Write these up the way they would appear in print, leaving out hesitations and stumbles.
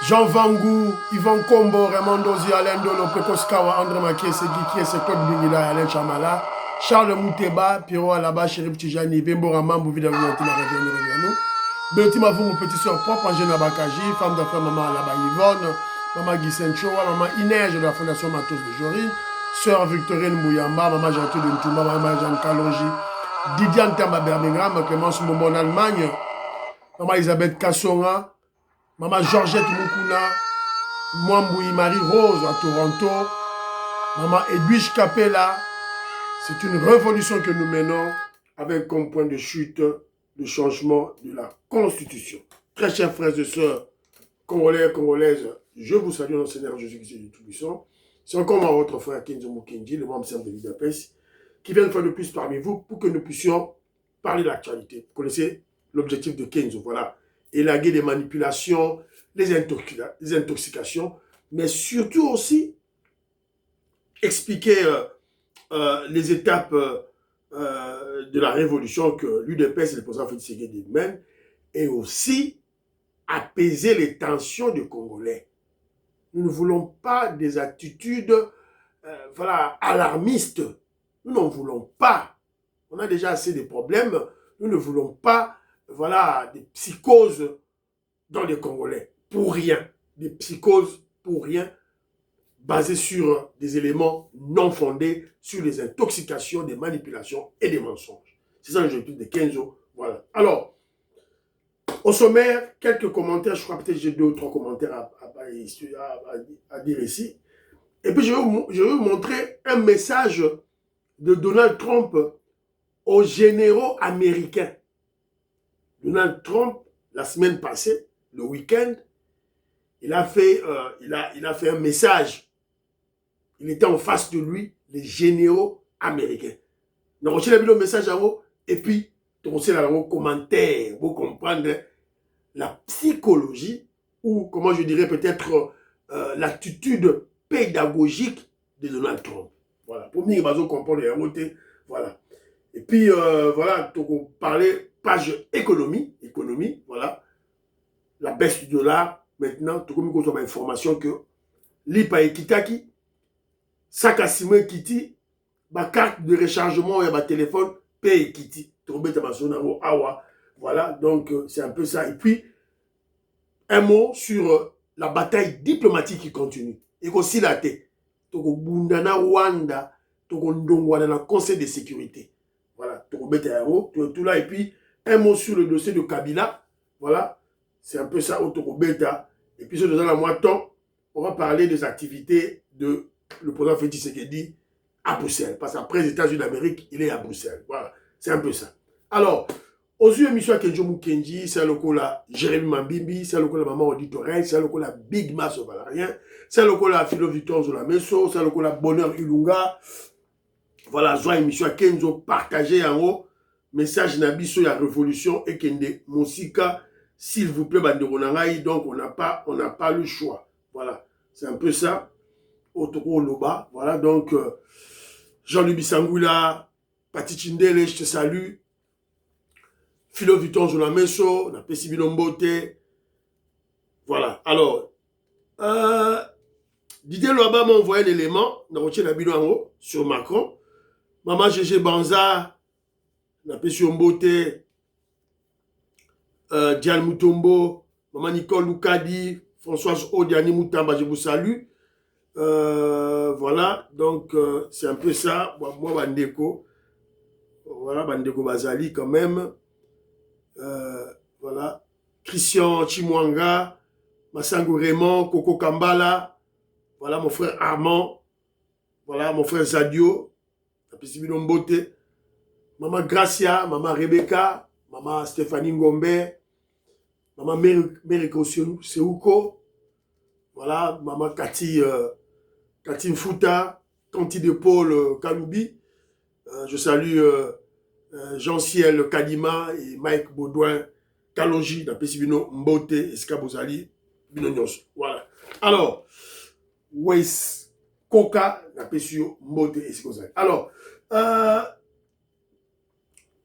Jean Vangou, Yvan Kombo, Raymond Dozi, Alain Dolo, Pekoskawa, André Makiese, Guy Claude Bingila, Alain Chamala, Charles Mouteba, Pierrot Alaba, Chérif Tijani, Bembo Ramam, Bouvida Voulantina, Réveillon, Betty Mavou, mon petit soeur propre, Angèle Bakaji, femme d'affaires, maman Alaba Yvonne, maman Guy Senchoa, maman Inès de la Fondation Matos de Jorine, sœur Victorine Mouyamba, maman Gentil de Ntouma, maman Jeanne Kalonji, Didier Antamba Birmingham, Clémence Momo en Allemagne, maman Elisabeth Kassonga, maman Georgette Mukuna, Mwamboui Marie-Rose à Toronto, maman Edwige Capella. C'est une révolution que nous menons avec comme point de chute le changement de la Constitution. Très chers frères et sœurs, Congolais et Congolaises, je vous salue dans le Seigneur Jésus-Christ du Tout-Puissant. C'est encore votre frère Kenzo Mukendi, le membre serbe de Budapest, qui vient une fois de plus parmi vous pour que nous puissions parler de l'actualité. Vous connaissez l'objectif de Kenzo, voilà. Élaguer les manipulations, les intoxications, mais surtout aussi expliquer les étapes de la révolution que l'UDPS et le président Félix Tshisekedi mènent, et aussi apaiser les tensions des Congolais. Nous ne voulons pas des attitudes voilà, alarmistes. Nous n'en voulons pas. On a déjà assez de problèmes. Nous ne voulons pas voilà, des psychoses dans les Congolais. Pour rien. Des psychoses pour rien, basées sur des éléments non fondés, sur les intoxications, des manipulations et des mensonges. C'est ça l'objectif de Kenzo. Voilà. Alors, au sommaire, quelques commentaires. Je crois peut-être que j'ai 2 ou 3 commentaires à dire ici. Et puis, je vais vous montrer un message de Donald Trump aux généraux américains. Donald Trump, la semaine passée, le week-end, il a fait un message. Il était en face de lui, les généraux américains. Donc, il a vu le message à vous, et puis, il a un commentaire pour comprendre la psychologie, ou, comment je dirais, peut-être l'attitude pédagogique de Donald Trump. Voilà. Pour moi, il va comprendre les côté. Voilà. Et puis, voilà, on parlait page économie, voilà. La baisse du dollar, maintenant, tout comme il y a information que l'IPA et Kitaki, Sakasime Kiti, ma carte de rechargement et ma téléphone, paye Kiti. Voilà, donc c'est un peu ça. Et puis, un mot sur la bataille diplomatique qui continue. Et aussi la tête. Bundana Rwanda, Ndongwana na Conseil de sécurité. Voilà, tout là. Et puis, un mot sur le dossier de Kabila. Voilà, c'est un peu ça, Beta. Et puis, dans la moitié temps, on va parler des activités de le président Félix Tshisekedi à Bruxelles. Parce qu'après les États-Unis d'Amérique, il est à Bruxelles. Voilà, c'est un peu ça. Alors, aux yeux de M. Kenzo Mukendi, c'est le coup là Jérémy Mambimbi, c'est le coup la maman auditorelle, c'est le coup la Big Mass au Valarien, c'est le coup la Philo Victor Zolameso, c'est le coup la Bonheur Ilunga. Voilà, joie émission Kenzo partagé en haut. Message Nabiso, la révolution et Kende Monsika, s'il vous plaît, Banderonangaï, donc on n'a pas le choix. Voilà, c'est un peu ça. Otoko Loba, voilà, donc Jean-Louis Bissangula, Pati Chindele, je te salue. Philo Vuitton Zolameso, na Pessi Binombote. Voilà, alors, Didier Loaba m'a envoyé l'élément, na routier la bino en haut, sur Macron. Maman Gégé Banza, na Pessi Ombote, Diane Mutombo, maman Nicole Loukadi, Françoise Odiani Moutamba, je vous salue. Voilà, donc c'est un peu ça. Moi, Bandeko, voilà, Bandeko Bazali quand même. Voilà, Christian Chimwanga, Massango Raymond, Coco Kambala, voilà mon frère Armand, voilà mon frère Zadio, Mbote, maman Gracia, maman Rebecca, maman Stéphanie Ngombe, maman Meriko Seuko, voilà, maman Cathy Mfuta, Tanti de Paul Kaloubi, je salue Jean-Ciel Kadima et Mike Baudouin Kalonji, Napesibino Mbote, Eskabozali, Binonyos. Voilà. Alors, Wes Koka, Napesio Mbote, Eskabozali. Alors,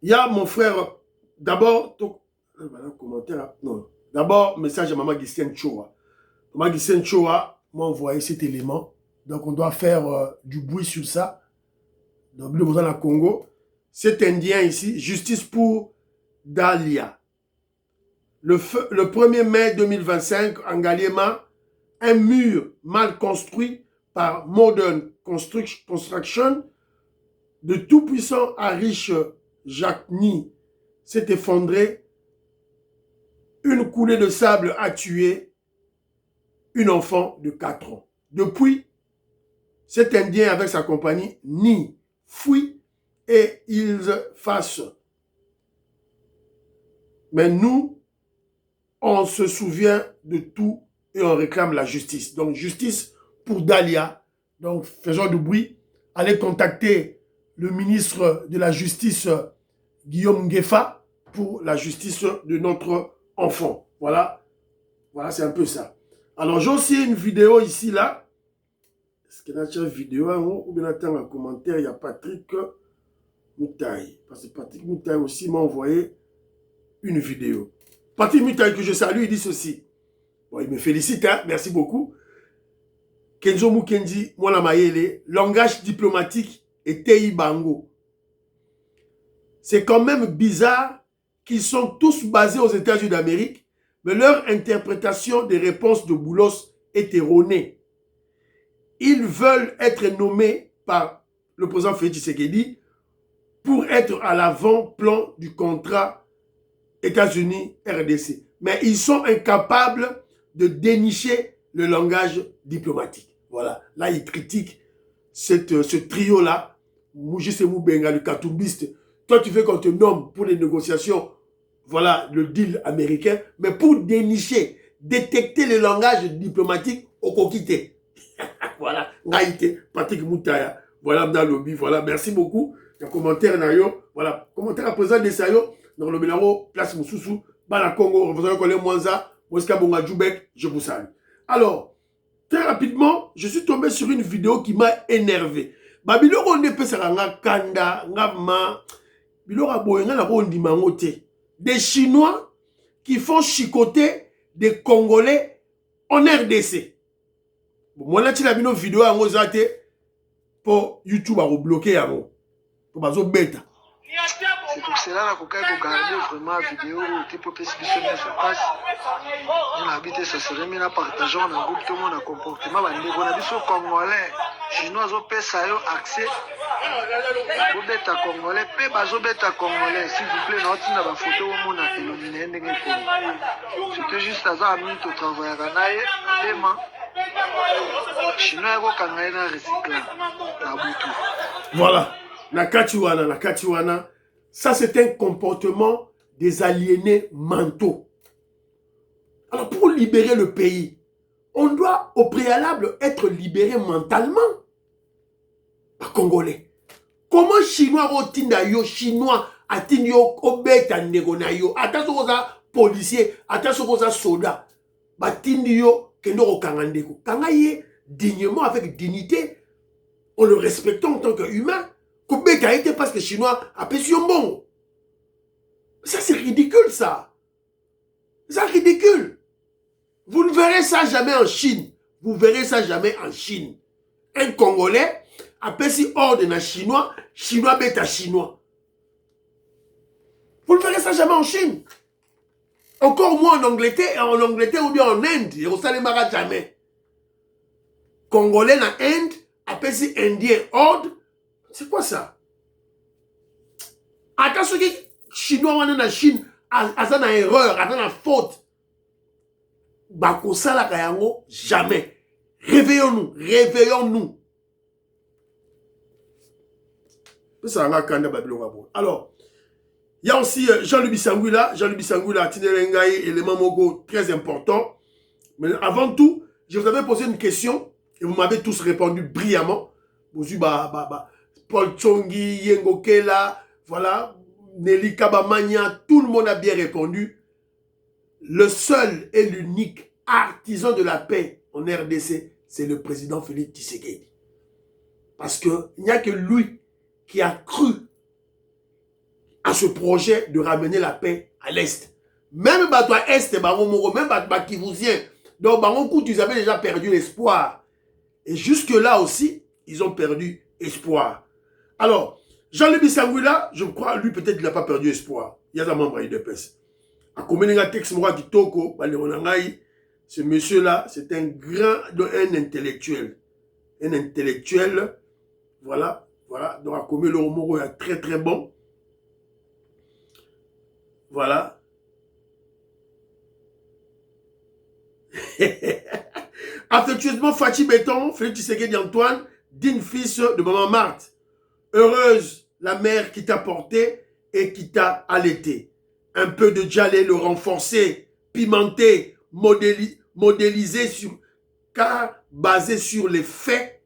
il y a mon frère, d'abord, commentaire, non, d'abord, message à maman Ghislaine Choa. Magicien Choa m'a envoyé cet élément. Donc, on doit faire du bruit sur ça. Donc, le besoin à Congo. Cet Indien ici, justice pour Dalia. Le 1er mai 2025, en Galiema, un mur mal construit par Modern Construction de tout-puissant à riche Jacques Ni s'est effondré. Une coulée de sable a tué une enfant de 4 ans. Depuis, cet Indien avec sa compagnie Ni fuit et ils fassent. Mais nous, on se souvient de tout et on réclame la justice. Donc, justice pour Dalia. Donc, faisons du bruit. Allez contacter le ministre de la Justice, Guillaume Ngefa, pour la justice de notre enfant. Voilà. Voilà, c'est un peu ça. Alors, j'ai aussi une vidéo ici, là. Est-ce qu'il y a une vidéo ou bien attends un commentaire? Il y a Patrick Moutaï. Parce que Patrick Moutaï aussi m'a envoyé une vidéo. Patrick Moutaï, que je salue, il dit ceci. Bon, il me félicite, hein? Merci beaucoup. Kenzo Mukendi, Mwana Mayele, langage diplomatique et Tei Bango. C'est quand même bizarre qu'ils sont tous basés aux États-Unis d'Amérique, mais leur interprétation des réponses de Boulos est erronée. Ils veulent être nommés par le président Félix Tshisekedi pour être à l'avant-plan du contrat États-Unis-RDC. Mais ils sont incapables de dénicher le langage diplomatique. Voilà. Là, ils critiquent ce trio-là. Moujise Moubenga, le katumbiste. Toi, tu veux qu'on te nomme pour les négociations, voilà, le deal américain, mais pour dénicher, détecter le langage diplomatique au coquité. Voilà. Naïté, Patrick Moutaya. Voilà, dans le lobby. Voilà, merci beaucoup. Il y a un commentaire, Nayo. Voilà, commentaire à présent de Sayo. Dans le Mélaro, place Moussoussou, Bala Congo, représentant Colin Mwanza, Moska Bonga Djoubek, je vous salue. Alors, très rapidement, je suis tombé sur une vidéo qui m'a énervé. Babiloro on peut se rendre kanda, ngama, bilora boyenga na bondi mangote. Des Chinois qui font chicoter des Congolais en RDC. Bon, moi là, tu as vu nos vidéos en Ozate pour YouTube à rebloquer à moi. Pour bazo bêta. C'est pour cela qu'on a regardé vraiment la vidéo où tu peux passer sur sa passe. On a habité ça serait mis à partager on a groupe tout le monde a comportement on a dit sur congolais chinois ont payé ça accès au bêta congolais paye bazo bêta congolais s'il vous plaît notre n'a pas photo au monde a éliminé ndenge ko c'était juste à ça minute au travail à naie demain chinois ko kanga na recyclage na butu. Voilà. La Katiwana, ça c'est un comportement des aliénés mentaux. Alors pour libérer le pays, on doit au préalable être libéré mentalement. Pas congolais. Comment chinois rotinda yo, chinois atin yo obeta negona yo, attention aux policiers, attention aux soldats, batindi yo kendo ko kangandeko. Kangaye dignement avec dignité, en le respectant en tant qu'humain. Kobeka a été parce que les Chinois appellent bon. Ça, c'est ridicule, ça. C'est ridicule. Vous ne verrez ça jamais en Chine. Vous verrez ça jamais en Chine. Un Congolais appelle si ordre d'un Chinois, Chinois bêta Chinois. Vous ne verrez ça jamais en Chine. Encore moins en Angleterre ou bien en Inde. Et au Salemara jamais. Congolais dans Inde appelle si Indien ordre. C'est quoi ça? Attention que Chinois wana na Chine aza na erreur, aza na faute. Bakosala kayango jamais. Réveillons-nous, réveillons-nous. Alors, il y a aussi Jean-Louis Bissangula. Jean-Louis Bissangula, Tinerengaï, élément mogo très important. Mais avant tout, je vous avais posé une question et vous m'avez tous répondu brillamment. Vous Paul Tsongi, Yengo Kela, voilà, Nelly Kabamania, tout le monde a bien répondu. Le seul et l'unique artisan de la paix en RDC, c'est le président Félix Tshisekedi. Parce qu'il n'y a que lui qui a cru à ce projet de ramener la paix à l'Est. Même à l'Est, même à Kivusien, Donc, Bangokout, ils avaient déjà perdu l'espoir. Et jusque-là aussi, ils ont perdu espoir. Alors, Jean-Louis Sangula, je crois, lui, peut-être, il n'a pas perdu espoir. Il y a un membre de PES. À Komeninga Tex Moura Kitoko, ce monsieur-là, c'est un intellectuel. Un intellectuel, voilà. Donc, à Komé, le Romoro est très, très bon. Voilà. Affectueusement, Fachi Béton, Félix Tshisekedi Antoine, digne fils de maman Marthe. Heureuse la mère qui t'a porté et qui t'a allaité. Un peu de djalé, le renforcer, pimenté, modélisé car basé sur les faits,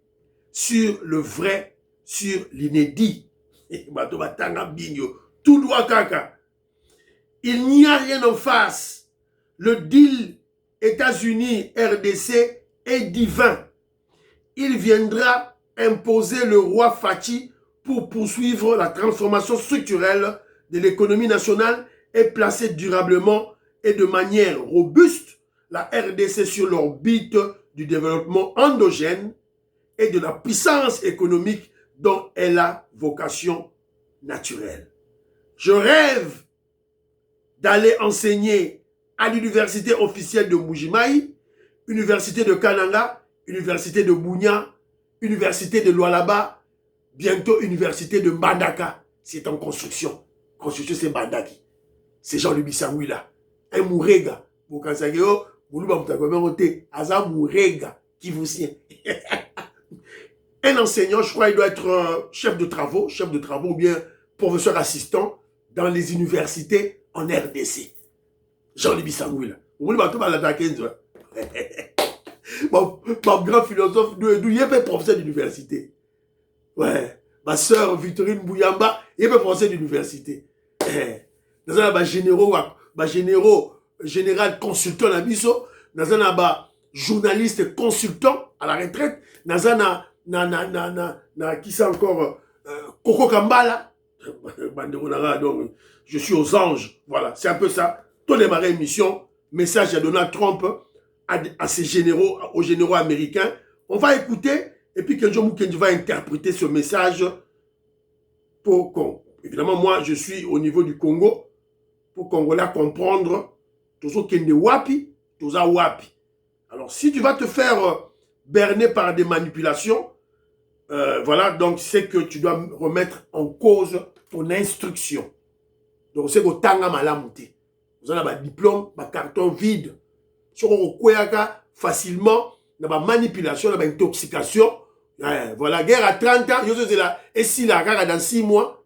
sur le vrai, sur l'inédit. Tout droit caca. Il n'y a rien en face. Le deal États-Unis, RDC est divin. Il viendra imposer le roi Fachi pour poursuivre la transformation structurelle de l'économie nationale et placer durablement et de manière robuste la RDC sur l'orbite du développement endogène et de la puissance économique dont elle a vocation naturelle. Je rêve d'aller enseigner à l'université officielle de Mbuji-Mayi, université de Kananga, université de Bunia, université de Lualaba, bientôt université de Mbandaka. C'est en construction. Construction, c'est Mbandaki. C'est Jean-Louis Sangula. Un Mourega. Boukansageo, Boulouba Moutakomerote, Aza Mourega, qui vous tient. Un enseignant, je crois, il doit être chef de travaux ou bien professeur assistant dans les universités en RDC. Jean-Louis Sangula. Vous voulez tout mal attaquer, mon grand philosophe, d'où il est professeur d'université. Ouais. Ma soeur Victorine Bouyamba, il est professeur d'université. Dans un général consultant à Bisso, dans un journaliste consultant à la retraite, dans un qui c'est encore Coco Kambala. Donc, je suis aux anges. Voilà, c'est un peu ça. Tout démarrer émission, message à Donald Trump, à ses généraux, aux généraux américains. On va écouter, et puis Kenjo Mukendi va interpréter ce message pour qu'on... Évidemment, moi, je suis au niveau du Congo, pour Congolais comprendre tout ce qui est wapi, tout ça wapi. Alors, si tu vas te faire berner par des manipulations, voilà, donc c'est que tu dois remettre en cause ton instruction. Donc, c'est que tanga malamuti. Vous avez un diplôme, un carton vide. Si on facilement, dans la manipulation, dans l'intoxication, voilà, guerre à 30 ans, et si la guerre dans 6 mois,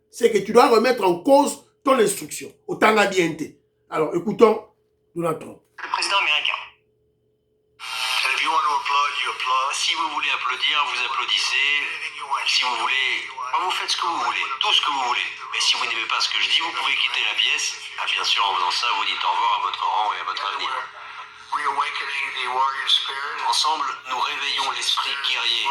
c'est que tu dois remettre en cause ton instruction. Autant à bien. Alors, écoutons Donald Trump. Le président américain. Si vous voulez applaudir, vous applaudissez. Si vous voulez, vous faites ce que vous voulez, tout ce que vous voulez. Mais si vous n'aimez pas ce que je dis, vous pouvez quitter la pièce. Ah, bien sûr, en faisant ça, vous dites au revoir à votre rang et à votre avenir. Ensemble, nous réveillons l'esprit guerrier.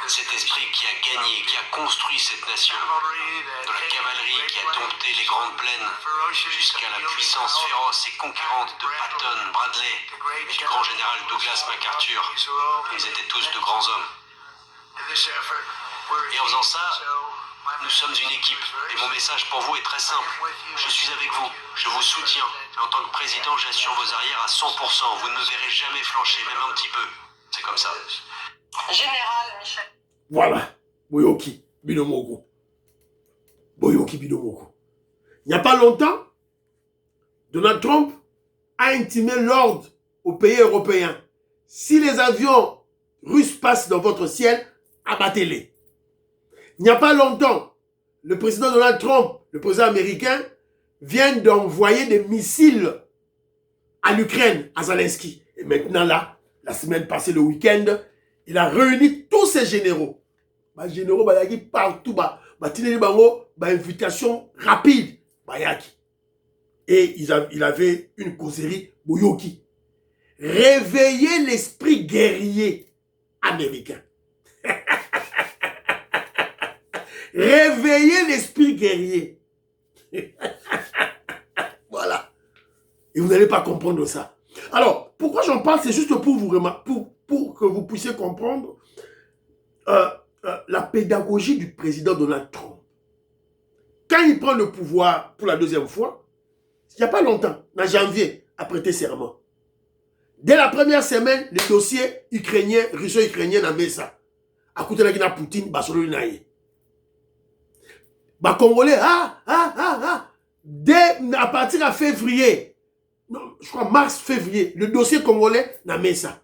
Cet esprit qui a gagné, qui a construit cette nation. De la cavalerie qui a dompté les grandes plaines jusqu'à la puissance féroce et conquérante de Patton, Bradley et du grand général Douglas MacArthur. Ils étaient tous de grands hommes. Et en faisant ça, nous sommes une équipe. Et mon message pour vous est très simple. Je suis avec vous. Je vous soutiens. Et en tant que président, j'assure vos arrières à 100%. Vous ne me verrez jamais flancher, même un petit peu. C'est comme ça. Général Michel. Voilà. Boyoki Binomoko. Boyoki Binomoko. Il n'y a pas longtemps, Donald Trump a intimé l'ordre aux pays européens. Si les avions russes passent dans votre ciel, abattez-les. Il n'y a pas longtemps, le président Donald Trump, le président américain, vient d'envoyer des missiles à l'Ukraine, à Zelensky. Et maintenant là, la semaine passée, le week-end, il a réuni tous ses généraux. Les généraux, ils sont partout. Ils ont une invitation rapide. Et il avait une causerie Boyoki. Réveiller l'esprit guerrier américain. Réveiller l'esprit guerrier. Voilà. Et vous n'allez pas comprendre ça. Alors, pourquoi j'en parle? C'est juste pour pour que vous puissiez comprendre la pédagogie du président Donald Trump. Quand il prend le pouvoir pour la deuxième fois, il n'y a pas longtemps, en janvier, a prêté serment. Dès la première semaine, le dossier ukrainien, russo-ukrainien n'a mis ça. À côté de la Poutine, Barcelone. Bah, Congolais, dès à partir de février, non, je crois mars, février, le dossier congolais n'a mis ça.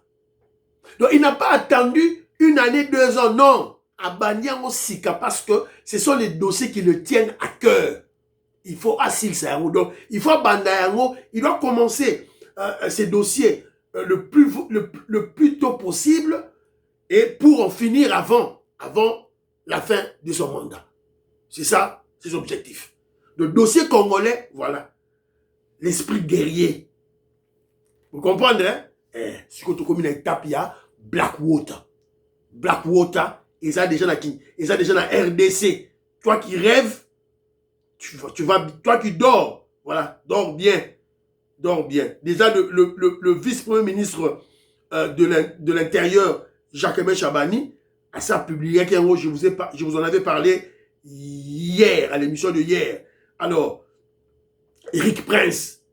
Donc il n'a pas attendu une année, 2 ans, non. À Banyango Sika, parce que ce sont les dossiers qui le tiennent à cœur. Il faut asile ça. Donc il faut Bandayango, il doit commencer ces dossiers le plus tôt possible et pour en finir avant la fin de son mandat. C'est ça, ses objectifs. Le dossier congolais, voilà. L'esprit guerrier. Vous comprenez, hein? Ce que tu communes une étape, il y a Blackwater. Blackwater, ils ont déjà la RDC. Toi qui rêves, toi qui dors, voilà, dors bien. Dors bien. Déjà, le vice-premier ministre de l'Intérieur, Jacques Chabani, a ça publié, je vous en avais parlé hier, à l'émission de hier. Alors, Eric Prince,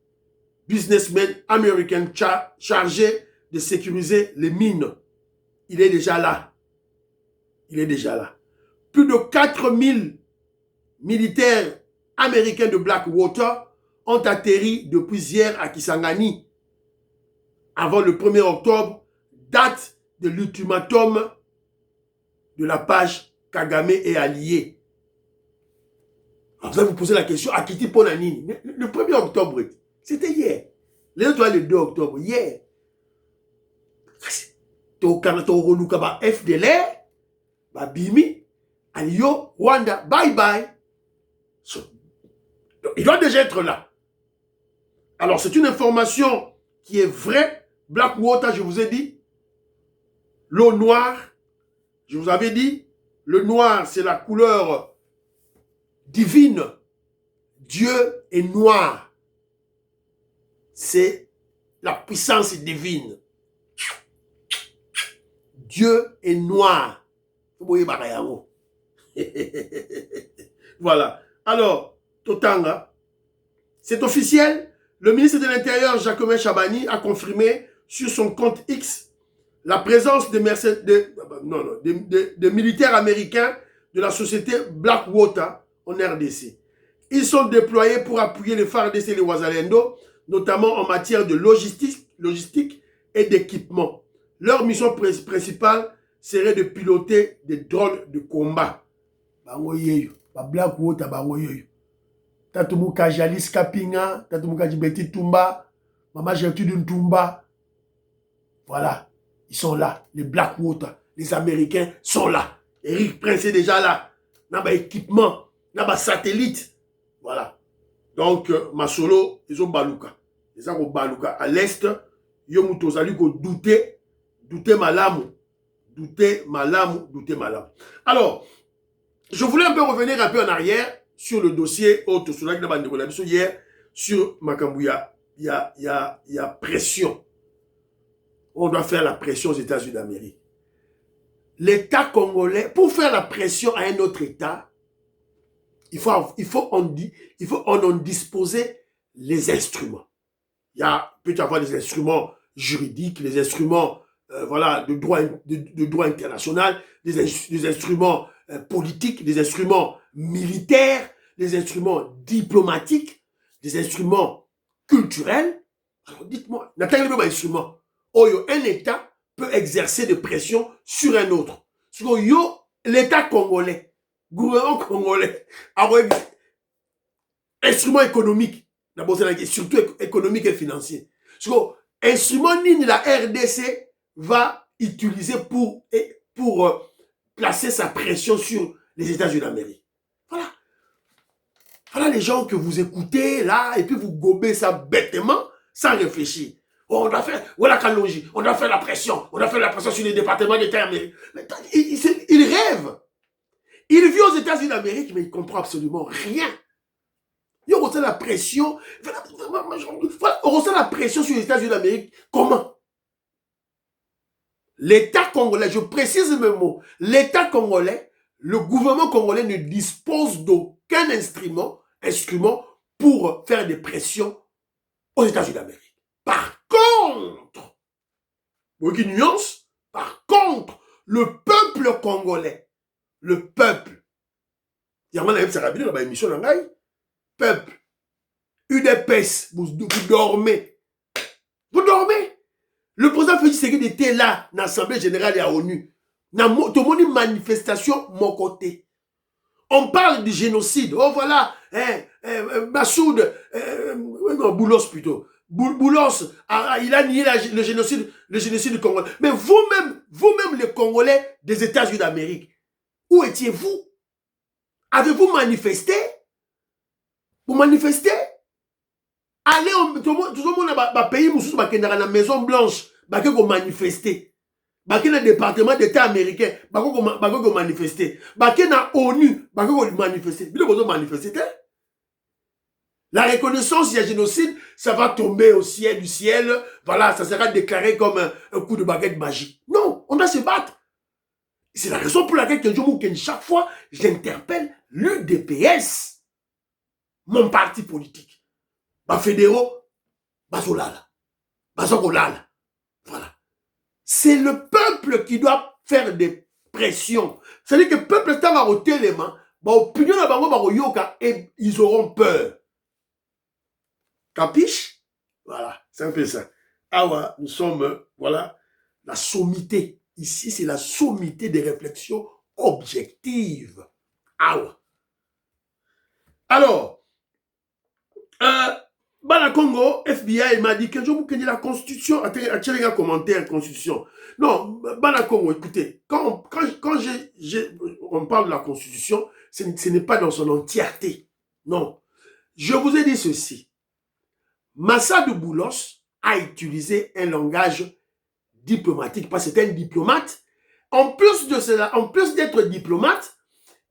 businessman américain chargé de sécuriser les mines. Il est déjà là. Il est déjà là. Plus de 4000 militaires américains de Blackwater ont atterri depuis hier à Kisangani avant le 1er octobre, date de l'ultimatum de la page Kagame et alliés. Alors vous allez vous poser la question, à Kiti Ponanini, le 1er octobre, c'était hier. Les autres, le 2 octobre, hier. FDLR, Bimi, Alio, Rwanda, bye bye. Il doit déjà être là. Alors, c'est une information qui est vraie. Blackwater, je vous ai dit. L'eau noire, je vous avais dit. Le noir, c'est la couleur divine. Dieu est noir. C'est la puissance divine. Dieu est noir. Voilà. Alors, Totanga, c'est officiel. Le ministre de l'Intérieur, Jacques Chabani, a confirmé sur son compte X la présence de militaires américains de la société Blackwater en RDC. Ils sont déployés pour appuyer les FARDC et les Wazalendo, notamment en matière de logistique et d'équipement. Leur mission principale serait de piloter des drones de combat. Blackwater, Tatumuka Jalis Kapinga, Tatumuka Jibeti Tumba, Maman Gertrude Ntumba. Voilà, ils sont là. Les Blackwater, les Américains sont là. Eric Prince est déjà là. Naba équipement, naba satellite. Voilà. Donc, Masolo, ils ont Baluka. Ils ont Baluka. À l'est, ils ont douter malamu. Douter malamu. Alors, je voulais un peu revenir un peu en arrière sur le dossier hier sur Makambouya. Il y a pression. On doit faire la pression aux États-Unis d'Amérique. L'État congolais, pour faire la pression à un autre État, il faut en disposer les instruments. Peut y avoir des instruments juridiques, les instruments de droit international, des instruments politiques, des instruments militaires, des instruments diplomatiques, des instruments culturels. Alors dites-moi, n'attendez pas un instrument. Un État peut exercer de pression sur un autre. L'État congolais, gouvernement congolais, instrument économique, surtout économique et financier. Instrument ni la RDC va utiliser pour placer sa pression sur les États-Unis d'Amérique. Voilà. Voilà les gens que vous écoutez là, et puis vous gobez ça bêtement, sans réfléchir. On doit faire, voilà Kalonji, on doit faire la pression sur les départements d'État américains. Il rêve. Il vit aux États-Unis d'Amérique, mais il ne comprend absolument rien. On ressent la pression. On ressent la pression sur les États-Unis d'Amérique. Comment? l'État congolais, je précise mes mots, l'État congolais, le gouvernement congolais ne dispose d'aucun instrument pour faire des pressions aux États-Unis d'Amérique. Par contre, aucune nuance, par contre, le peuple congolais, le peuple, il y a une émission dans la peuple, UDPS, vous dormez. Vous dormez. Le président Félix Tshisekedi était là dans l'Assemblée générale et à l'ONU. Dans tout le monde, une manifestation, mon côté. On parle du génocide. Oh voilà, Massoud, non, Boulos plutôt. Boulos, il a nié le génocide du Congo. Mais vous-même, les Congolais des États-Unis d'Amérique, où étiez-vous? Avez-vous manifesté? Vous manifestez? Allez, tout le monde a pays, dans la Maison Blanche, vous manifester. Dans le département d'État américain, vous manifester. Dans l'ONU, vous manifester. Vous manifester. La reconnaissance du génocide, ça va tomber au ciel du ciel. Voilà, ça sera déclaré comme un coup de baguette magique. Non, on doit se battre. C'est la raison pour laquelle chaque fois, j'interpelle l'UDPS, mon parti politique. Fédéraux, Bazolala. Bazokolala. Voilà. C'est le peuple qui doit faire des pressions. C'est-à-dire que le peuple est au télément, opinion et ils auront peur. Capiche? Voilà, c'est un peu ça. Ah ouais, nous sommes, voilà, la sommité. Ici, c'est la sommité des réflexions objectives. Ah ouais. Alors, Bana Congo, FBI m'a dit que je vous connais la Constitution. Attendez un commentaire, Constitution. Non, Bana Congo, écoutez, quand on parle de la Constitution, ce n'est pas dans son entièreté. Non. Je vous ai dit ceci. Massadou Boulos a utilisé un langage diplomatique, parce que c'est un diplomate. En plus de cela, en plus d'être diplomate,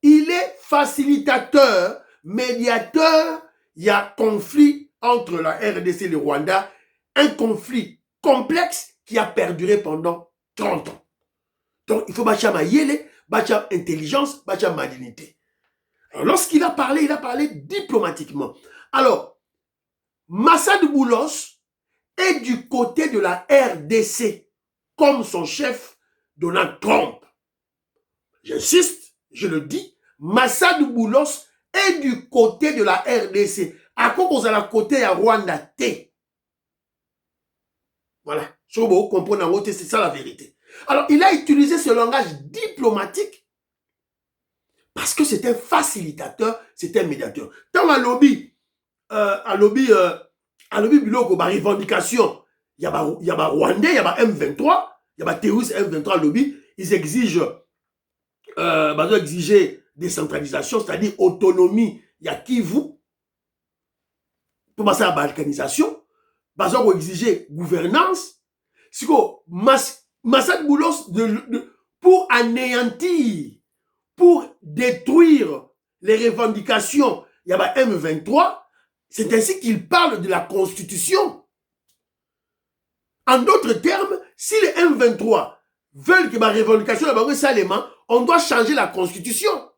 il est facilitateur, médiateur. Il y a conflit entre la RDC et le Rwanda, un conflit complexe qui a perduré pendant 30 ans. Donc, il faut bâchama yele, bâchama intelligence, bâchama malignité. Lorsqu'il a parlé diplomatiquement. Alors, Massadou Boulos est du côté de la RDC, comme son chef Donald Trump. J'insiste, je le dis, Massadou Boulos est du côté de la RDC. À quoi qu'on a la côté à Rwanda T. Voilà. Je vous comprendre, c'est ça la vérité. Alors, il a utilisé ce langage diplomatique parce que c'est un facilitateur, c'est un médiateur. Dans un lobby, biloko, ba revendication, il y a Rwandais, il y a M23, il y a terroriste M23 lobby, ils exigent, décentralisation, c'est-à-dire autonomie, il y a Kivu, pour passer à la balkanisation, ils ont exigé gouvernance, c'est que Massadou Boulos, pour anéantir, pour détruire les revendications, il y a M23, c'est ainsi qu'il parle de la Constitution. En d'autres termes, si les M23 veulent que ma revendication on doit changer la Constitution.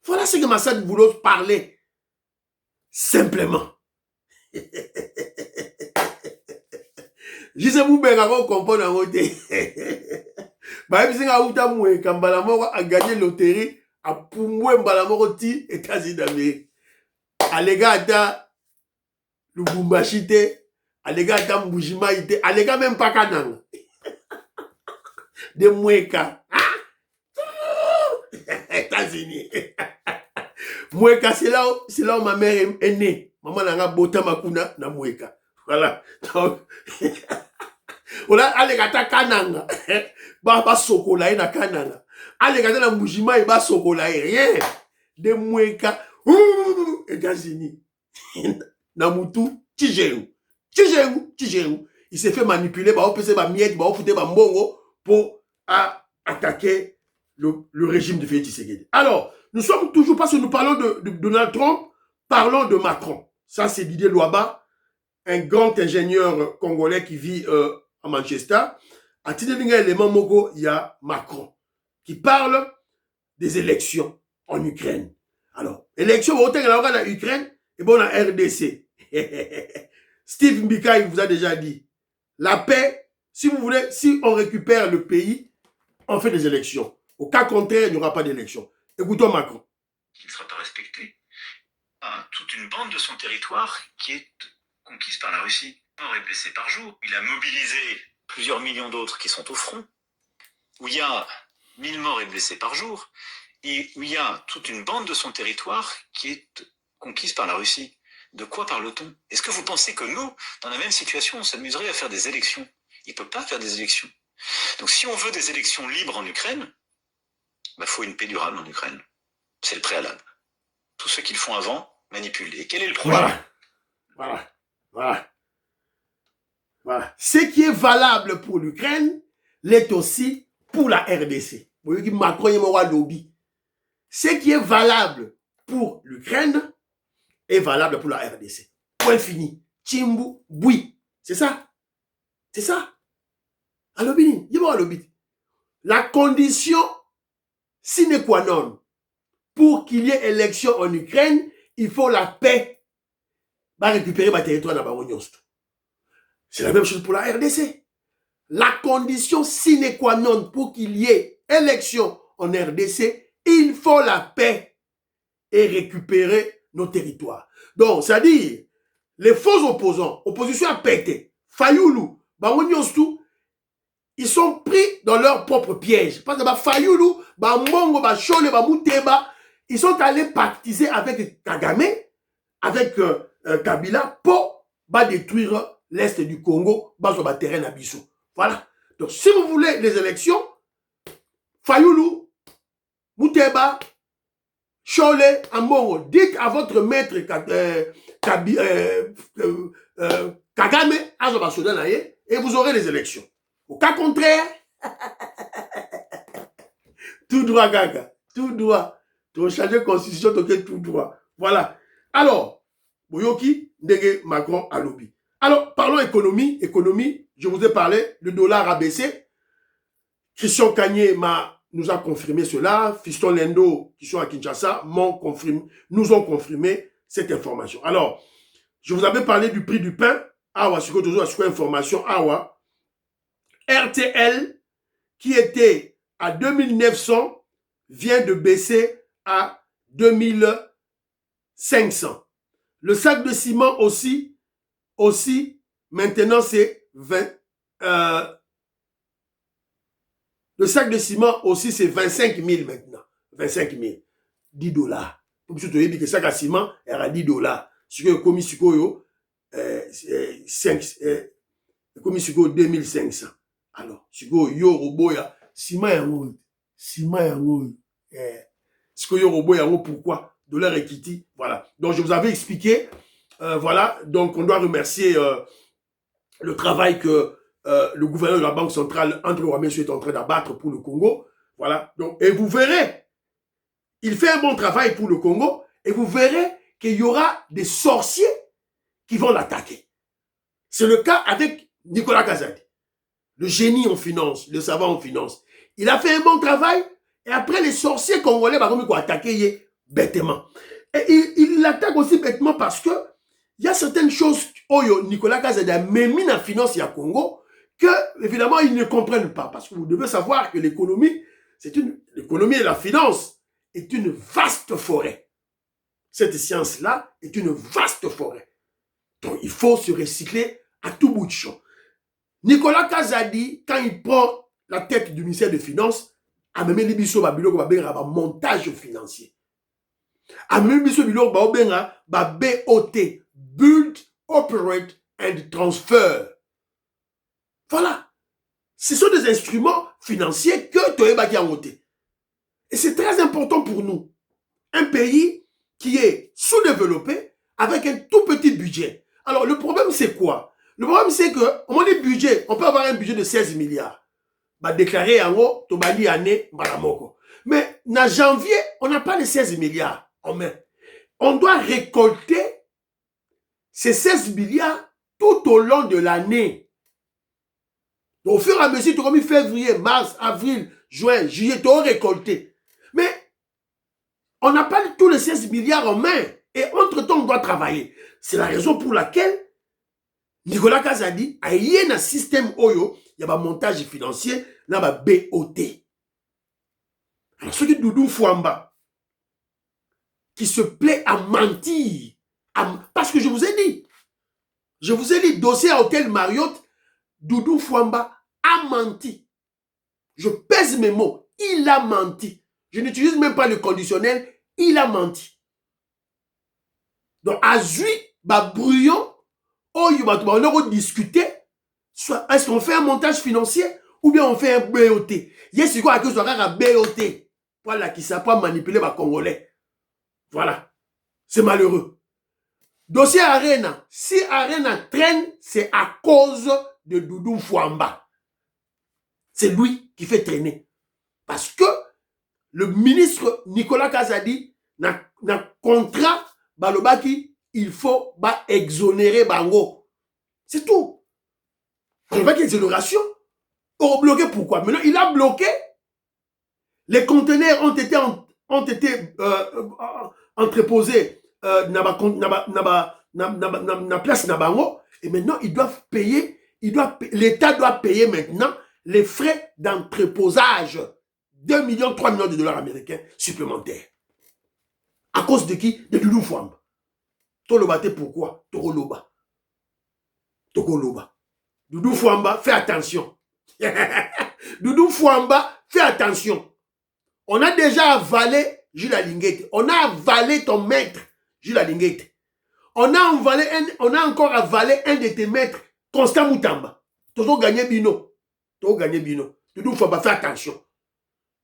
Voilà ce que Massadou Boulos parlait. Simplement. Je sais vous bien avant comprendre en côté. Bah, si on a gagné loterie, à Pumwe Mbalamoko ti États-Unis d'Amérique. Alega ata Lubumbashi te, alega ata Mbujima ite, alega même pas Kananga. De Mweka. États-Unis. Mweka, c'est là où ma mère est née. Maman n'a bota makuna na Mweka. Voilà. Donc, voilà, alega ata Kananga. Ba sokola na Kananga. Alega ata na Mbujima ba sokola rien. De Mweka. États-Unis. Namutu, Tijéou. Il s'est fait manipuler, pour attaquer le régime de Félix Tshisekedi. Alors, nous sommes toujours, parce que nous parlons de Donald Trump, parlons de Macron. Ça, c'est Didier Louaba, un grand ingénieur congolais qui vit à Manchester. À titre d'élément moko, il y a Macron qui parle des élections en Ukraine. Alors, élections en Ukraine et bon en RDC. Steve Mbika, il vous a déjà dit, la paix, si vous voulez, si on récupère le pays, on fait des élections. Au cas contraire, il n'y aura pas d'élections. Écoutons Macron. Qui ne sera pas respecté. Toute une bande de son territoire qui est conquise par la Russie. Mort et blessé par jour. Il a mobilisé plusieurs millions d'autres qui sont au front, où il y a 1000 morts et blessés par jour, et où il y a toute une bande de son territoire qui est conquise par la Russie. De quoi parle-t-on? Est-ce que vous pensez que nous, dans la même situation, on s'amuserait à faire des élections? Il ne peut pas faire des élections. Donc si on veut des élections libres en Ukraine, il faut une paix durable en Ukraine. C'est le préalable. Tout ce qu'ils font avant, manipulent. Et quel est le projet? Voilà. Ce qui est valable pour l'Ukraine l'est aussi pour la RDC. Ce qui est valable pour l'Ukraine est valable pour la RDC. Point fini. Chimbu, boui. C'est ça. C'est ça. Alobini, la condition sine qua non pour qu'il y ait élection en Ukraine, il faut la paix. Va récupérer ma territoire dans Barognost. C'est la même chose pour la RDC. La condition sine qua non pour qu'il y ait élection en RDC, il faut la paix et récupérer nos territoires. Donc, c'est-à-dire, les faux opposants, opposition à pété, Fayoulou, Barognost, ils sont pris dans leur propre piège. Parce que Fayoulou, Mongo, Chole, Mouteba, ils sont allés pactiser avec Kagame, avec Kabila, pour détruire l'Est du Congo, sur le terrain d'Abissou. Voilà. Donc, si vous voulez les élections, Fayoulou, Mouteba, Chole, Ambongo, dites à votre maître Kagame, et vous aurez les élections. Au cas contraire, tout droit, Gaga, tout droit. Tu vas changer la constitution, tout droit. Voilà. Alors, Boyoki, Ndege, Macron, Alobi. Alors, parlons économie. Économie, je vous ai parlé, le dollar a baissé. Christian Kanye nous a confirmé cela. Fiston Lendo, qui sont à Kinshasa, nous ont confirmé cette information. Alors, je vous avais parlé du prix du pain. Awa, c'est toujours information. Awa. RTL, qui était à 2900, vient de baisser à 2500. Le sac de ciment aussi maintenant c'est 20. Le sac de ciment aussi c'est 25 000 maintenant. 25 000. 10 dollars. Pour que tu te dises que le sac à ciment est à 10 dollars. Ce que comme ici, 2500. Alors, si vous avez un ciment, pourquoi dollar equity, voilà. Donc, je vous avais expliqué, voilà. Donc, on doit remercier le travail que le gouverneur de la Banque centrale, André Ouamesso, est en train d'abattre pour le Congo. Voilà. Donc, et vous verrez, il fait un bon travail pour le Congo, et vous verrez qu'il y aura des sorciers qui vont l'attaquer. C'est le cas avec Nicolas Kazadi. Le génie en finance, le savant en finance. Il a fait un bon travail et après les sorciers congolais vont attaquer bêtement. Et il l'attaque aussi bêtement parce que il y a certaines choses que Nicolas Kazadi a mis en finance à Congo que évidemment ils ne comprennent pas parce que vous devez savoir que l'économie et la finance est une vaste forêt. Cette science-là est une vaste forêt. Donc il faut se recycler à tout bout de champ. Nicolas Kazadi, quand il prend la tête du ministère des Finances, a même libiso babiloko ba montage financier. A même libiso biloko ba BOT, Build, Operate and Transfer. Voilà. Ce sont des instruments financiers que Toyeba qui a monté. Et c'est très important pour nous. Un pays qui est sous-développé avec un tout petit budget. Alors, le problème, c'est quoi? Le problème, c'est que, au moins des budgets, on peut avoir un budget de 16 milliards. Bah, déclaré en haut, Tobali année, Malamoko. Mais, en janvier, on n'a pas les 16 milliards en main. On doit récolter ces 16 milliards tout au long de l'année. Donc, au fur et à mesure, tu as mis février, mars, avril, juin, juillet, tu as récolté. Mais on n'a pas tous les 16 milliards en main. Et entre-temps, on doit travailler. C'est la raison pour laquelle Nicolas Kazadi a eu un système Oyo, il y a un montage financier, il y a un BOT. Alors, ceux qui Doudou Fouamba, qui se plaît à mentir, parce que je vous ai dit, dossier à Hôtel Marriott, Doudou Fouamba a menti. Je pèse mes mots, il a menti. Je n'utilise même pas le conditionnel, il a menti. Donc, à Zui, brouillon, on a discuté, est-ce qu'on fait un montage financier ou bien on fait un BOT? Yes, c'est quoi que ce soit un BOT? Voilà, qui ne sait pas manipuler les Congolais. Voilà. C'est malheureux. Dossier Arena. Si Arena traîne, c'est à cause de Doudou Fouamba. C'est lui qui fait traîner. Parce que le ministre Nicolas Kazadi n'a contrat Balobaki, il faut exonérer Bango. C'est tout. Balobaki exonération. On bloqué pourquoi? Maintenant, il a bloqué. Les conteneurs ont été entreposés na place na Bango. Et maintenant, ils doivent payer. L'État doit payer maintenant les frais d'entreposage. 2 millions, 3 millions de dollars américains supplémentaires. À cause de qui? De Doudou Fouamba. Toloba, pourquoi? Tokoloba. Doudou Fouamba, fais attention. Doudou Fouamba, fais attention. On a déjà avalé Jules Alinguete. On a avalé ton maître, Jules Alinguete. On a encore avalé un de tes maîtres, Constant Moutamba. Toujours gagné Bino. Doudou Fouamba, fais attention.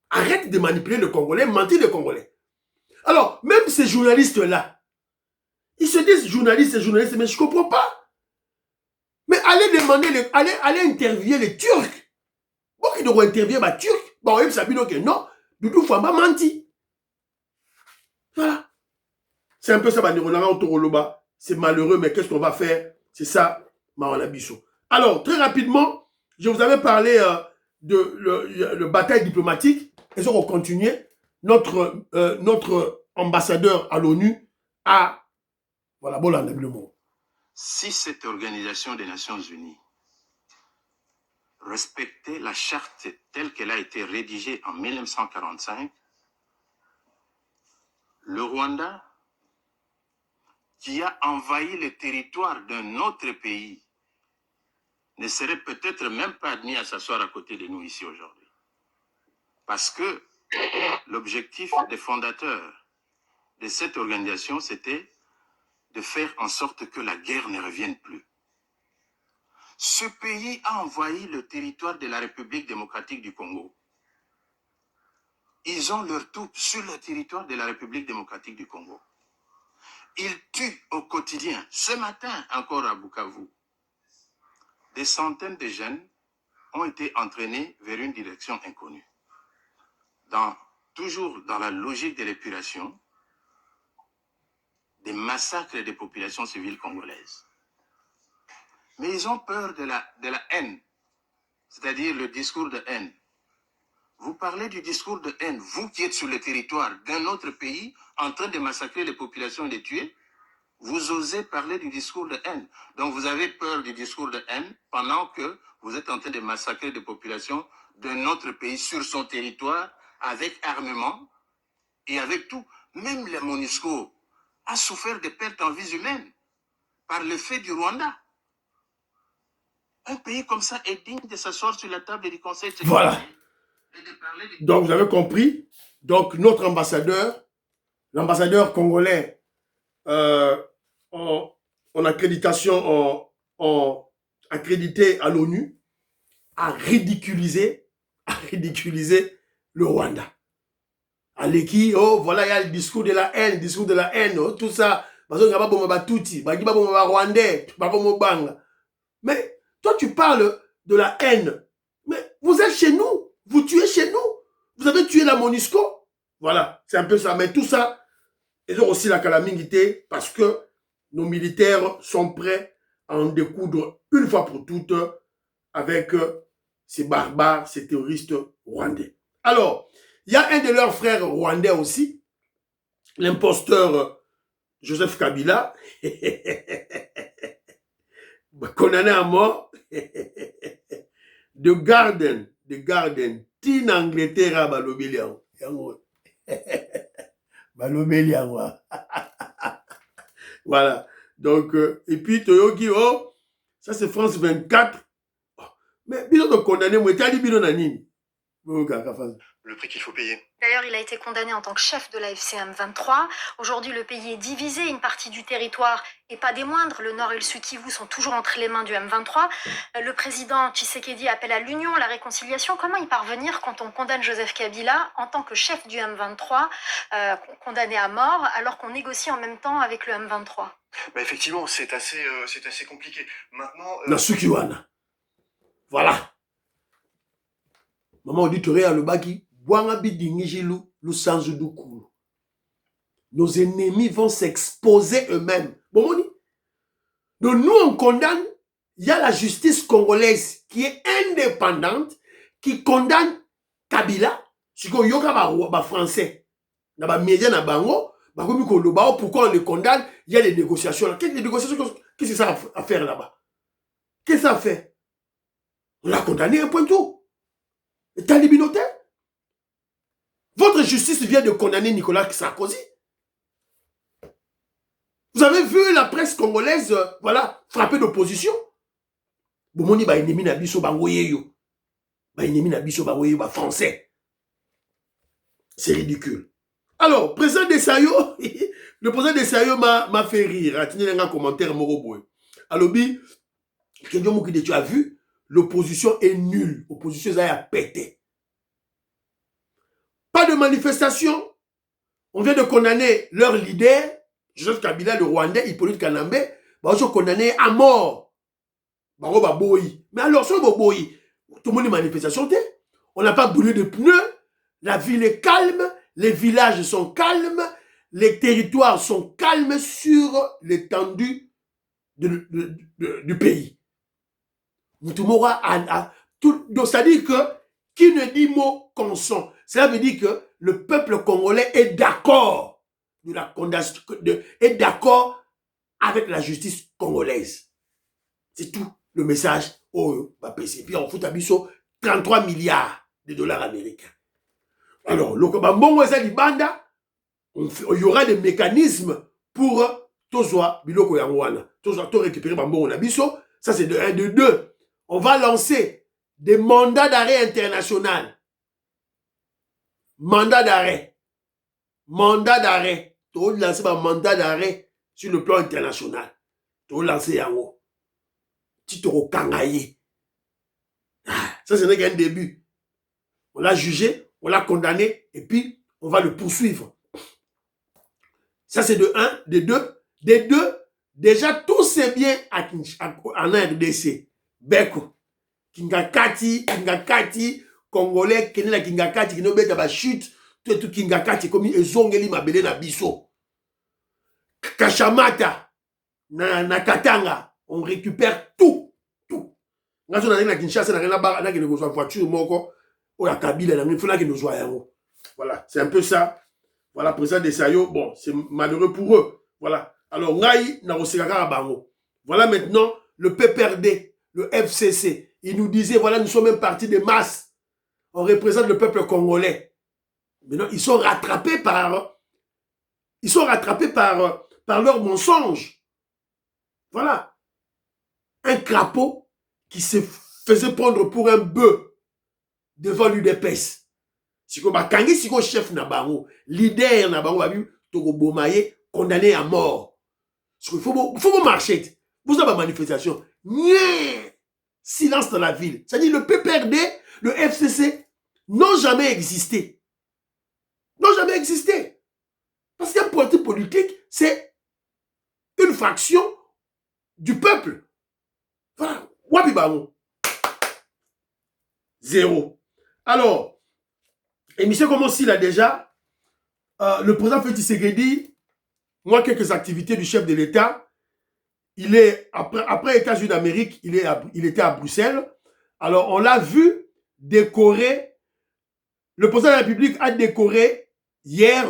Arrête de manipuler le Congolais, mentir le Congolais. Alors, même ces journalistes-là, ils se disent journalistes, mais je ne comprends pas. Mais allez demander, allez interviewer les Turcs. Bon, qui doivent interviewer les Turcs. Bon, ils savent que non, Doudou Fouamba menti. Voilà. C'est un peu ça, c'est malheureux, mais qu'est-ce qu'on va faire? C'est ça, Maolabiso. Alors, très rapidement, je vous avais parlé de la bataille diplomatique. Et ça, on continue. Notre ambassadeur à l'ONU a... Voilà, bon, là, le mot. Si cette organisation des Nations Unies respectait la charte telle qu'elle a été rédigée en 1945, le Rwanda, qui a envahi le territoire d'un autre pays, ne serait peut-être même pas admis à s'asseoir à côté de nous ici aujourd'hui. Parce que l'objectif des fondateurs de cette organisation, c'était de faire en sorte que la guerre ne revienne plus. Ce pays a envahi le territoire de la République démocratique du Congo. Ils ont leurs troupes sur le territoire de la République démocratique du Congo. Ils tuent au quotidien. Ce matin, encore à Bukavu, des centaines de jeunes ont été entraînés vers une direction inconnue. Toujours dans la logique de l'épuration, des massacres des populations civiles congolaises. Mais ils ont peur de la haine, c'est-à-dire le discours de haine. Vous parlez du discours de haine, vous qui êtes sur le territoire d'un autre pays, en train de massacrer les populations et de tuer, vous osez parler du discours de haine. Donc vous avez peur du discours de haine pendant que vous êtes en train de massacrer des populations d'un autre pays sur son territoire, avec armement et avec tout. Même la MONUSCO a souffert de pertes en vies humaines par le fait du Rwanda. Un pays comme ça est digne de s'asseoir sur la table du Conseil de sécurité. Voilà. Donc, vous avez compris. Donc, notre ambassadeur, l'ambassadeur congolais en accréditation, en accrédité à l'ONU, a ridiculisé le Rwanda. Aleki, oh, voilà, il y a le discours de la haine, oh, tout ça. Mais toi, tu parles de la haine. Mais vous êtes chez nous. Vous tuez chez nous. Vous avez tué la MONUSCO. Voilà, c'est un peu ça. Mais tout ça, ils ont aussi la calamité parce que nos militaires sont prêts à en découdre une fois pour toutes avec ces barbares, ces terroristes rwandais. Alors, il y a un de leurs frères rwandais aussi, l'imposteur Joseph Kabila, condamné à mort, de Garden, tin Angleterre à Balobelian. Balobelian, voilà. Donc, et puis Toyoki, oh, ça c'est France 24. Mais bino de condamné, moi, t'as dit bino nanini. Le prix qu'il faut payer. D'ailleurs, il a été condamné en tant que chef de la FCM 23. Aujourd'hui, le pays est divisé. Une partie du territoire, et pas des moindres, le Nord et le Sud Kivu, sont toujours entre les mains du M23. Le président Tshisekedi appelle à l'union, la réconciliation. Comment y parvenir quand on condamne Joseph Kabila en tant que chef du M23, condamné à mort, alors qu'on négocie en même temps avec le M23? Bah effectivement, c'est assez compliqué. Maintenant... La Sukiwana. Voilà. Maman auditoria le baki, boanga bidingijilu, lu sanzu dukulu. Nos ennemis vont s'exposer eux-mêmes. Bon, moni. Donc nous, on condamne, il y a la justice congolaise qui est indépendante, qui condamne Kabila, si on yoka ba français, na ba média na bango, ba komi koloba, pourquoi on le condamne, il y a des négociations là. Qu'est-ce que c'est ça à faire là-bas? Qu'est-ce que ça fait? On l'a condamné, un point tout. Talibinoté. Votre justice vient de condamner Nicolas Sarkozy. Vous avez vu la presse congolaise, voilà, frapper d'opposition. Bomoni ba ennemi na biso bangoyeyo. Ba ennemi na biso bangoyeyo ba français. C'est ridicule. Alors, président Desayo, le président Desayo m'a fait rire. Attendez un commentaire moroboy. Alobi, tu as vu? L'opposition est nulle. L'opposition a pété. Pas de manifestation. On vient de condamner leur leader, Joseph Kabila, le Rwandais, Hippolyte Kanambe, ils sont condamnés à mort. Mais alors, sur Boboyi, tout le monde est manifestation. On n'a pas brûlé de pneus. La ville est calme. Les villages sont calmes. Les territoires sont calmes sur l'étendue du pays. Donc, c'est-à-dire que qui ne dit mot consent, cela veut dire que le peuple congolais est d'accord de la condamnation, est d'accord avec la justice congolaise. C'est tout le message au PCP. Puis on fout à biso 33 milliards de dollars américains. Alors, il y aura des mécanismes pour Tozwa Biloko Yangwana. Tozwa to récupérer Bambon Nabiso. Ça, c'est de 1, de 2. On va lancer des mandats d'arrêt international. Mandat d'arrêt. Mandat d'arrêt. Tu vas lancer un mandat d'arrêt sur le plan international. Tu vas lancer Yango. Titoro Kangaye. Ça, ce n'est qu'un début. On l'a jugé, on l'a condamné, et puis on va le poursuivre. Ça, c'est de 1, de 2. De 2, déjà, tout c'est bien en RDC. Beko. Kingakati, Congolais, Kenela Kingakati, Kinobeta ba chute, tout Kingakati, comme ezongeli mabele na biso. Kashamata, na Katanga, on récupère tout. Tout. Ngazo na Kinshasa, na voiture, moko, ou la Kabila, na fona ki nous yango. Voilà, c'est un peu ça. Voilà, président Desayo, bon, c'est malheureux pour eux. Voilà. Alors, Ngai, na Rosekaka Bango. Voilà maintenant le PPRD, le FCC. Il nous disait, voilà, nous sommes un parti de masse. On représente le peuple congolais. Maintenant, ils sont rattrapés par leurs mensonges. Voilà. Un crapaud qui se faisait prendre pour un bœuf devant l'UDPS. Si vous avez un chef Nabango, leader Nabango, Togo Bomaye, condamné à mort. Il faut marcher. Vous avez une manifestation. Silence dans la ville. C'est-à-dire le PPRD, le FCC n'ont jamais existé. N'ont jamais existé. Parce qu'un parti politique, c'est une fraction du peuple. Voilà. Wapibango. 0. Alors, émission comme aussi là déjà, le président Félix Tshisekedi, moi quelques activités du chef de l'État, il est, après États-Unis d'Amérique, il était à Bruxelles. Alors, on l'a vu décoré, le président de la République a décoré hier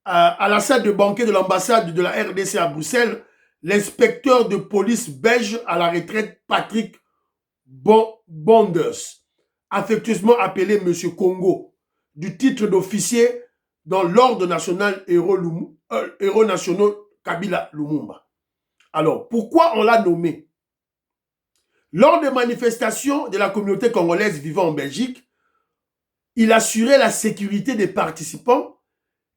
à la salle de banquet de l'ambassade de la RDC à Bruxelles l'inspecteur de police belge à la retraite Patrick Bonders, affectueusement appelé Monsieur Congo, du titre d'officier dans l'ordre national héros nationaux Kabila Lumumba. Alors, pourquoi on l'a nommé? Lors des manifestations de la communauté congolaise vivant en Belgique, il assurait la sécurité des participants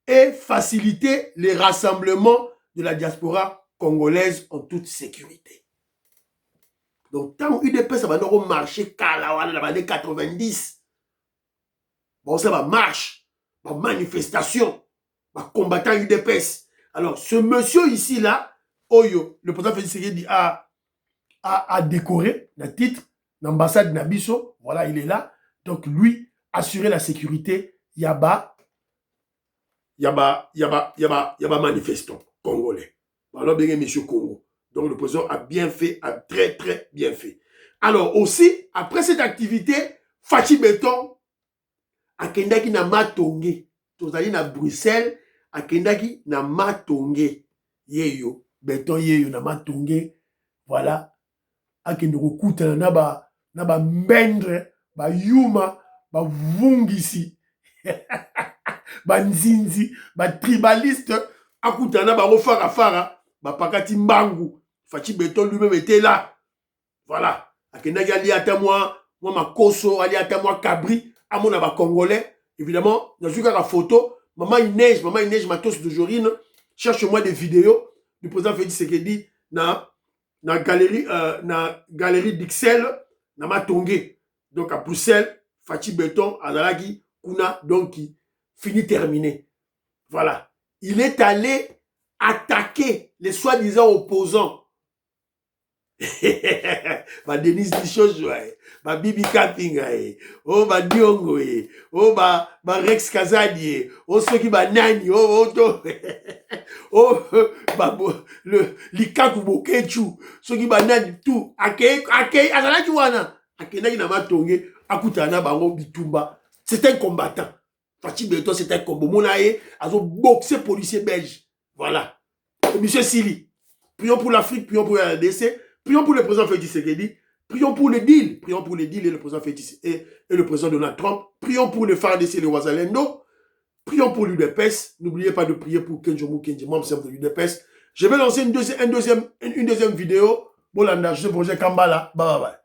et facilitait les rassemblements de la diaspora congolaise en toute sécurité. Donc, tant UDPS ça va marcher dans les années 90, bon, ça va marche, va manifestation, va combattant UDPS. Alors, ce monsieur ici-là, Oyo, le président Félix Tshisekedi a décoré le titre l'ambassade Nabiso, voilà, il est là. Donc, lui, assurer la sécurité, Yaba manifestant congolais. Alors, bien, monsieur Congo. Donc, le président a bien fait, a très, très bien fait. Alors, aussi, après cette activité, Fachi Beton, a Kendaki na Matongé. Tozali na Bruxelles, a Kendaki na Matongé. Yeyo, Beton yeyo na Matongé. Voilà. A Kendoko Kuta na ba mendre, ba yuma, ba vungisi. Ba nzinzi, ba tribaliste, a Kuta na ba refara fara, ba pakati mbangu. Fachi Beton lui-même était là. Voilà. Akendaki ali ata moi makoso, ali ata moi cabri, à mon aba congolais. Évidemment, dans une photo, maman il neige, matos de Jorine, cherche-moi des vidéos du président Félix Tshisekedi na galerie d'Ixelles, na Matongé. Donc à Bruxelles, Fachi Beton, Azalaki, Kuna, donc qui finit terminé. Voilà. Il est allé attaquer les soi-disant opposants. Ba Denis Dichoz, ba Bibi Kaping, oh ba Diongo, oh ba Rex Kazadi, oh ceux qui ba Nani, oh ba le Likaku Bokechu, ceux qui ba Nani tout, azalaki wana, akendaki na Matongé, akutana bango bitumba. C'est un combattant. Fachi Beton, c'est un combo. Monaye, azo boxé policier belge. Voilà. Monsieur Sili, prions pour l'Afrique, prions pour la RDC. Prions pour le président Félix Tshisekedi. Prions pour le deal. Prions pour le deal et le président Félix et le président Donald Trump. Prions pour le FARDC et le Ouazalendo. Prions pour l'UDPS. N'oubliez pas de prier pour Kenjomu Kenji, membre simple de l'UDPS. Je vais lancer une deuxième vidéo. Bolanda, je projet Kambala. Bye bye bye.